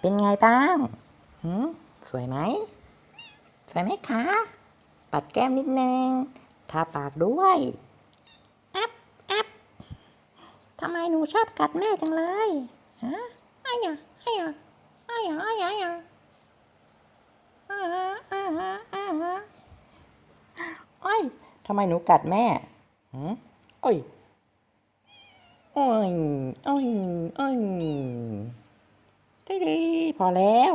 เป็นไงบ้างสวยไหมสวยไหมคะ ปัดแก้มนิดนึงทาปากด้วยแอปแอปทำไมหนูชอบกัดแม่จังเลยฮะอ้ายะอ้ายะอ้ายะอ้ายะอ้ายะอ้าอ้าอ้าอ้อยทำไมหนูกัดแม่อ้อยอ้อยอ้อยอ้อยได้ดีพอแล้ว